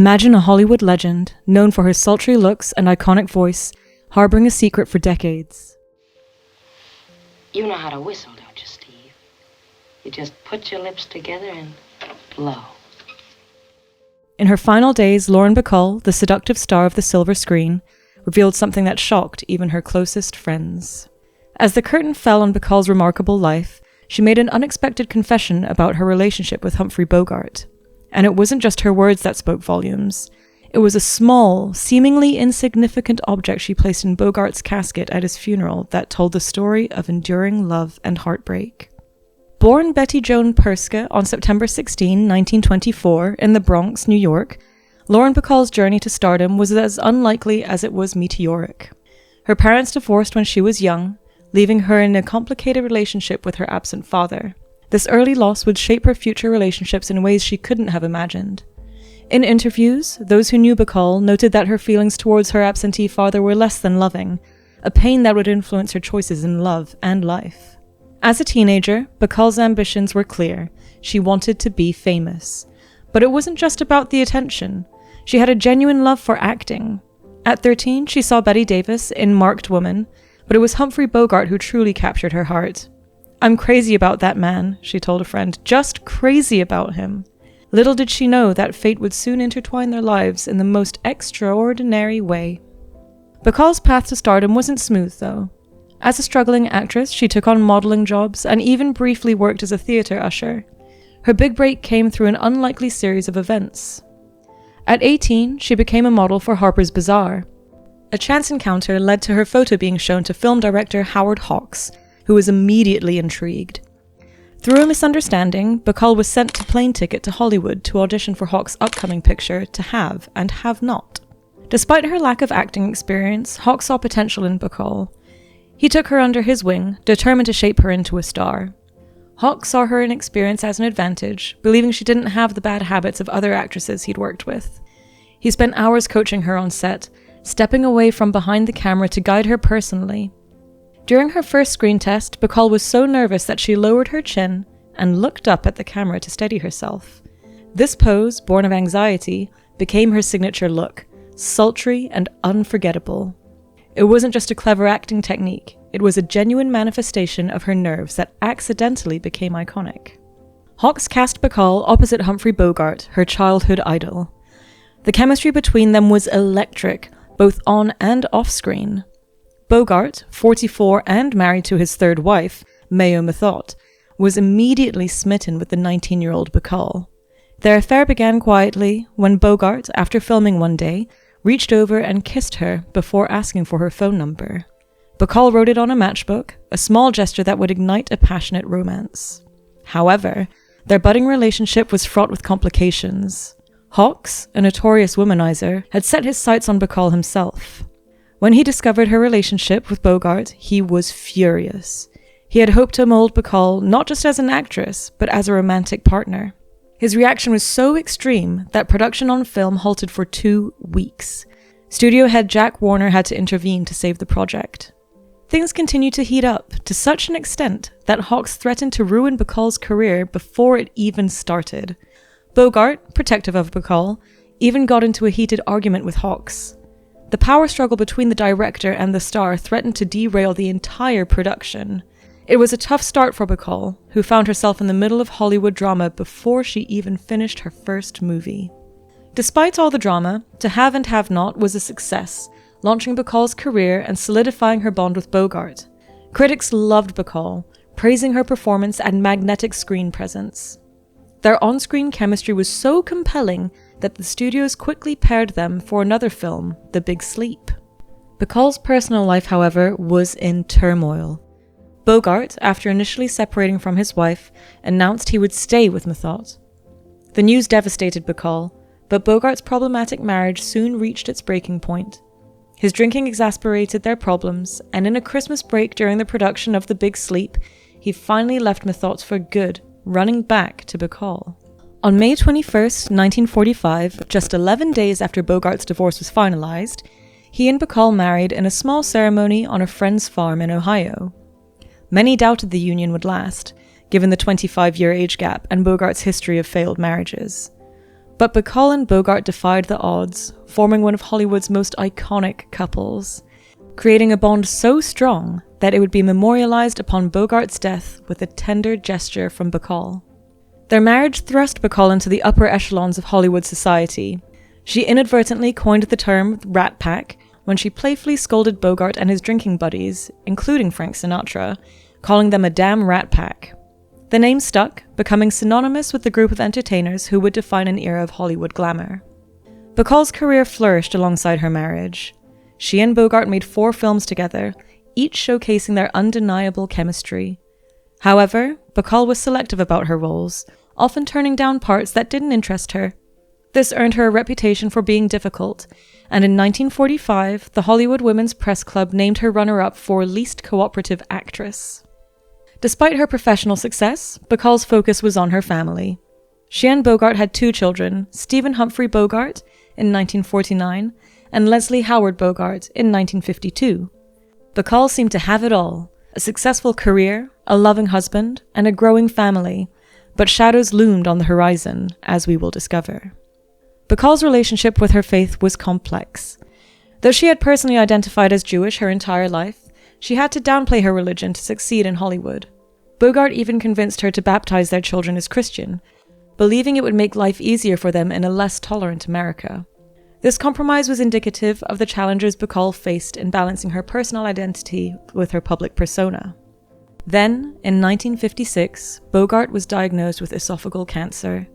Imagine a Hollywood legend, known for her sultry looks and iconic voice, harboring a secret for decades. You know how to whistle, don't you, Steve? You just put your lips together and blow. In her final days, Lauren Bacall, the seductive star of the silver screen, revealed something that shocked even her closest friends. As the curtain fell on Bacall's remarkable life, she made an unexpected confession about her relationship with Humphrey Bogart. And it wasn't just her words that spoke volumes. It was a small, seemingly insignificant object she placed in Bogart's casket at his funeral that told the story of enduring love and heartbreak. Born Betty Joan Perska on September 16, 1924, in the Bronx, New York, Lauren Bacall's journey to stardom was as unlikely as it was meteoric. Her parents divorced when she was young, leaving her in a complicated relationship with her absent father. This early loss would shape her future relationships in ways she couldn't have imagined. In interviews, those who knew Bacall noted that her feelings towards her absentee father were less than loving, a pain that would influence her choices in love and life. As a teenager, Bacall's ambitions were clear. She wanted to be famous. But it wasn't just about the attention. She had a genuine love for acting. At 13, she saw Bette Davis in Marked Woman, but it was Humphrey Bogart who truly captured her heart. "I'm crazy about that man," she told a friend, "just crazy about him." Little did she know that fate would soon intertwine their lives in the most extraordinary way. Bacall's path to stardom wasn't smooth, though. As a struggling actress, she took on modeling jobs and even briefly worked as a theater usher. Her big break came through an unlikely series of events. At 18, she became a model for Harper's Bazaar. A chance encounter led to her photo being shown to film director Howard Hawks, who was immediately intrigued. Through a misunderstanding, Bacall was sent a plane ticket to Hollywood to audition for Hawks' upcoming picture To Have and Have Not. Despite her lack of acting experience, Hawks saw potential in Bacall. He took her under his wing, determined to shape her into a star. Hawks saw her inexperience as an advantage, believing she didn't have the bad habits of other actresses he'd worked with. He spent hours coaching her on set, stepping away from behind the camera to guide her personally. During her first screen test, Bacall was so nervous that she lowered her chin and looked up at the camera to steady herself. This pose, born of anxiety, became her signature look, sultry and unforgettable. It wasn't just a clever acting technique, it was a genuine manifestation of her nerves that accidentally became iconic. Hawks cast Bacall opposite Humphrey Bogart, her childhood idol. The chemistry between them was electric, both on and off screen. Bogart, 44 and married to his third wife, Mayo Methot, was immediately smitten with the 19-year-old Bacall. Their affair began quietly when Bogart, after filming one day, reached over and kissed her before asking for her phone number. Bacall wrote it on a matchbook, a small gesture that would ignite a passionate romance. However, their budding relationship was fraught with complications. Hawks, a notorious womanizer, had set his sights on Bacall himself. When he discovered her relationship with Bogart, he was furious. He had hoped to mold Bacall not just as an actress, but as a romantic partner. His reaction was so extreme that production on film halted for 2 weeks. Studio head Jack Warner had to intervene to save the project. Things continued to heat up, to such an extent that Hawks threatened to ruin Bacall's career before it even started. Bogart, protective of Bacall, even got into a heated argument with Hawks. The power struggle between the director and the star threatened to derail the entire production. It was a tough start for Bacall, who found herself in the middle of Hollywood drama before she even finished her first movie. Despite all the drama, To Have and Have Not was a success, launching Bacall's career and solidifying her bond with Bogart. Critics loved Bacall, praising her performance and magnetic screen presence. Their on-screen chemistry was so compelling that the studios quickly paired them for another film, The Big Sleep. Bacall's personal life, however, was in turmoil. Bogart, after initially separating from his wife, announced he would stay with Methot. The news devastated Bacall, but Bogart's problematic marriage soon reached its breaking point. His drinking exasperated their problems, and in a Christmas break during the production of The Big Sleep, he finally left Methot for good, running back to Bacall. On May 21st, 1945, just 11 days after Bogart's divorce was finalized, he and Bacall married in a small ceremony on a friend's farm in Ohio. Many doubted the union would last, given the 25-year age gap and Bogart's history of failed marriages. But Bacall and Bogart defied the odds, forming one of Hollywood's most iconic couples, creating a bond so strong that it would be memorialized upon Bogart's death with a tender gesture from Bacall. Their marriage thrust Bacall into the upper echelons of Hollywood society. She inadvertently coined the term Rat Pack when she playfully scolded Bogart and his drinking buddies, including Frank Sinatra, calling them a damn rat pack. The name stuck, becoming synonymous with the group of entertainers who would define an era of Hollywood glamour. Bacall's career flourished alongside her marriage. She and Bogart made 4 films together, each showcasing their undeniable chemistry. However, Bacall was selective about her roles, often turning down parts that didn't interest her. This earned her a reputation for being difficult, and in 1945, the Hollywood Women's Press Club named her runner-up for Least Cooperative Actress. Despite her professional success, Bacall's focus was on her family. She and Bogart had 2 children, Stephen Humphrey Bogart in 1949 and Leslie Howard Bogart in 1952. Bacall seemed to have it all, a successful career, a loving husband, and a growing family, but shadows loomed on the horizon, as we will discover. Bacall's relationship with her faith was complex. Though she had personally identified as Jewish her entire life, she had to downplay her religion to succeed in Hollywood. Bogart even convinced her to baptize their children as Christian, believing it would make life easier for them in a less tolerant America. This compromise was indicative of the challenges Bacall faced in balancing her personal identity with her public persona. Then, in 1956, Bogart was diagnosed with esophageal cancer.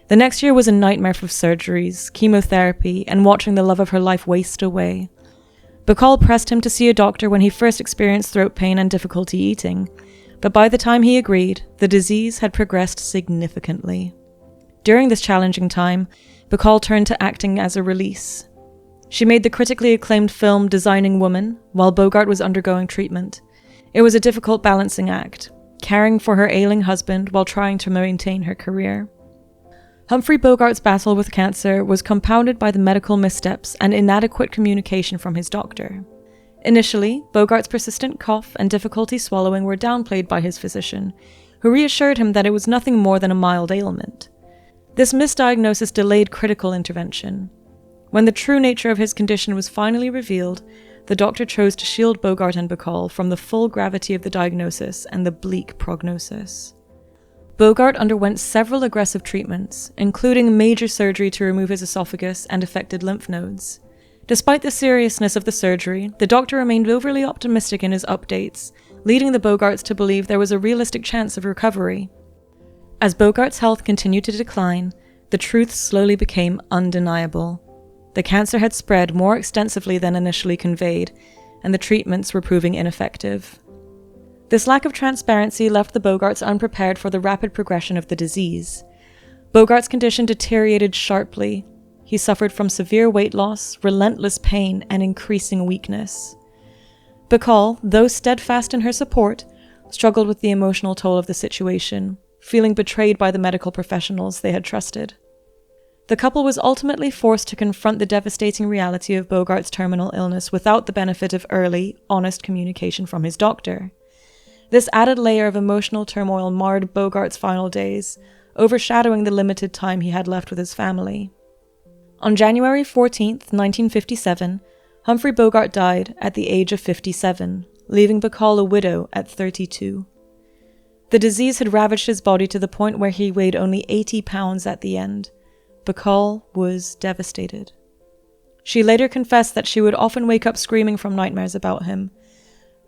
The next year was a nightmare for surgeries, chemotherapy, and watching the love of her life waste away. Bacall pressed him to see a doctor when he first experienced throat pain and difficulty eating, but by the time he agreed, the disease had progressed significantly. During this challenging time, Bacall turned to acting as a release. She made the critically acclaimed film Designing Woman, while Bogart was undergoing treatment. It was a difficult balancing act, caring for her ailing husband while trying to maintain her career. Humphrey Bogart's battle with cancer was compounded by the medical missteps and inadequate communication from his doctor. Initially, Bogart's persistent cough and difficulty swallowing were downplayed by his physician, who reassured him that it was nothing more than a mild ailment. This misdiagnosis delayed critical intervention. When the true nature of his condition was finally revealed, the doctor chose to shield Bogart and Bacall from the full gravity of the diagnosis and the bleak prognosis. Bogart underwent several aggressive treatments, including major surgery to remove his esophagus and affected lymph nodes. Despite the seriousness of the surgery, the doctor remained overly optimistic in his updates, leading the Bogarts to believe there was a realistic chance of recovery. As Bogart's health continued to decline, the truth slowly became undeniable. The cancer had spread more extensively than initially conveyed, and the treatments were proving ineffective. This lack of transparency left the Bogarts unprepared for the rapid progression of the disease. Bogart's condition deteriorated sharply. He suffered from severe weight loss, relentless pain, and increasing weakness. Bacall, though steadfast in her support, struggled with the emotional toll of the situation, feeling betrayed by the medical professionals they had trusted. The couple was ultimately forced to confront the devastating reality of Bogart's terminal illness without the benefit of early, honest communication from his doctor. This added layer of emotional turmoil marred Bogart's final days, overshadowing the limited time he had left with his family. On January 14, 1957, Humphrey Bogart died at the age of 57, leaving Bacall a widow at 32. The disease had ravaged his body to the point where he weighed only 80 pounds at the end. Bacall was devastated. She later confessed that she would often wake up screaming from nightmares about him.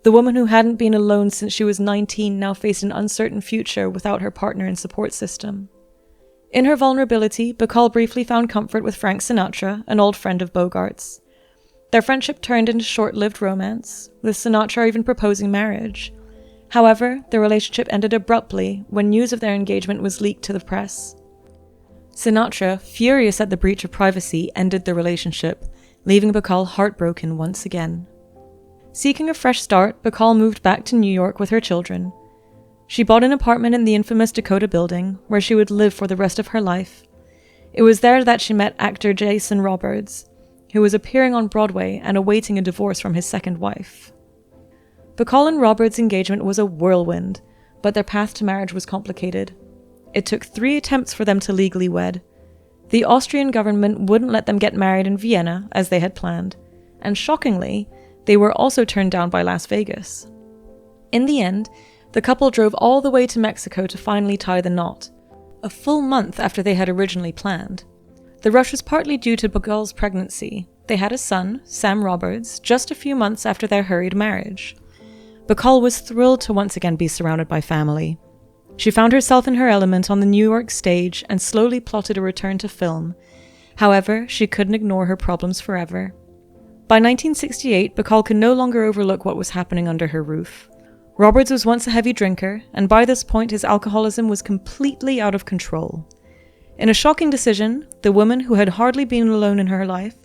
The woman who hadn't been alone since she was 19 now faced an uncertain future without her partner and support system. In her vulnerability, Bacall briefly found comfort with Frank Sinatra, an old friend of Bogart's. Their friendship turned into short-lived romance, with Sinatra even proposing marriage. However, the relationship ended abruptly when news of their engagement was leaked to the press. Sinatra, furious at the breach of privacy, ended the relationship, leaving Bacall heartbroken once again. Seeking a fresh start, Bacall moved back to New York with her children. She bought an apartment in the infamous Dakota Building, where she would live for the rest of her life. It was there that she met actor Jason Robards, who was appearing on Broadway and awaiting a divorce from his second wife. Bacall and Robards' engagement was a whirlwind, but their path to marriage was complicated. It took 3 attempts for them to legally wed. The Austrian government wouldn't let them get married in Vienna as they had planned, and shockingly, they were also turned down by Las Vegas. In the end, the couple drove all the way to Mexico to finally tie the knot, a full month after they had originally planned. The rush was partly due to Bacall's pregnancy. They had a son, Sam Roberts, just a few months after their hurried marriage. Bacall was thrilled to once again be surrounded by family. She found herself in her element on the New York stage and slowly plotted a return to film. However, she couldn't ignore her problems forever. By 1968, Bacall could no longer overlook what was happening under her roof. Roberts was once a heavy drinker, and by this point his alcoholism was completely out of control. In a shocking decision, the woman who had hardly been alone in her life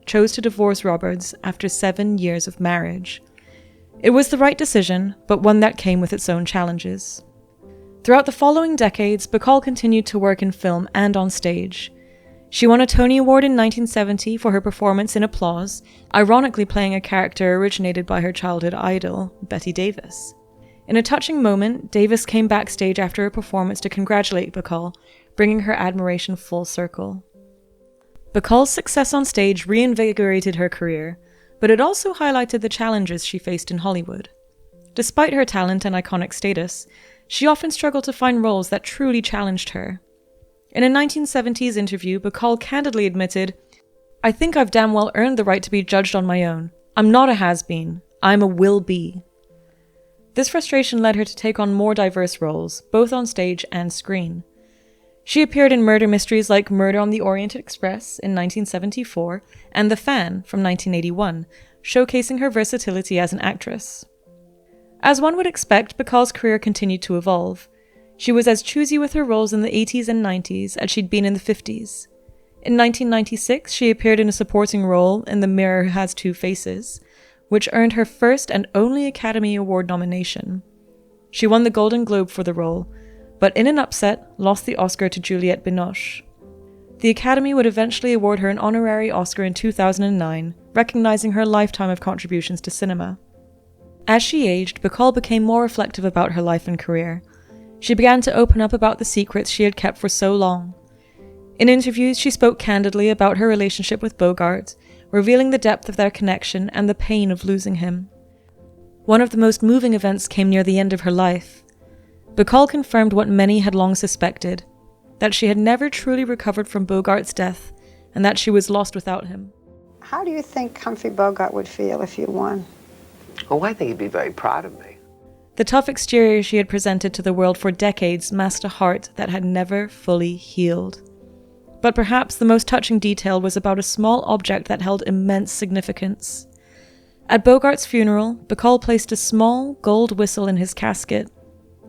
chose to divorce Roberts after 7 years of marriage. It was the right decision, but one that came with its own challenges. Throughout the following decades, Bacall continued to work in film and on stage. She won a Tony Award in 1970 for her performance in Applause, ironically playing a character originated by her childhood idol, Bette Davis. In a touching moment, Davis came backstage after her performance to congratulate Bacall, bringing her admiration full circle. Bacall's success on stage reinvigorated her career, but it also highlighted the challenges she faced in Hollywood. Despite her talent and iconic status, she often struggled to find roles that truly challenged her. In a 1970s interview, Bacall candidly admitted, "I think I've damn well earned the right to be judged on my own. I'm not a has-been. I'm a will-be." This frustration led her to take on more diverse roles, both on stage and screen. She appeared in murder mysteries like Murder on the Orient Express in 1974 and The Fan from 1981, showcasing her versatility as an actress. As one would expect, Bacall's career continued to evolve. She was as choosy with her roles in the 80s and 90s as she'd been in the 50s. In 1996, she appeared in a supporting role in The Mirror Has Two Faces, which earned her first and only Academy Award nomination. She won the Golden Globe for the role, but in an upset, lost the Oscar to Juliette Binoche. The Academy would eventually award her an honorary Oscar in 2009, recognizing her lifetime of contributions to cinema. As she aged, Bacall became more reflective about her life and career. She began to open up about the secrets she had kept for so long. In interviews, she spoke candidly about her relationship with Bogart, revealing the depth of their connection and the pain of losing him. One of the most moving events came near the end of her life. Bacall confirmed what many had long suspected, that she had never truly recovered from Bogart's death, and that she was lost without him. How do you think Humphrey Bogart would feel if you won? Oh, I think he'd be very proud of me. The tough exterior she had presented to the world for decades masked a heart that had never fully healed. But perhaps the most touching detail was about a small object that held immense significance. At Bogart's funeral, Bacall placed a small gold whistle in his casket.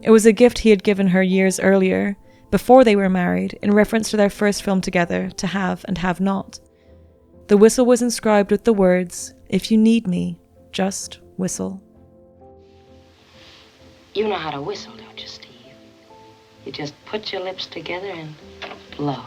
It was a gift he had given her years earlier, before they were married, in reference to their first film together, To Have and Have Not. The whistle was inscribed with the words, "If you need me, just whistle." You know how to whistle, don't you, Steve? You just put your lips together and blow.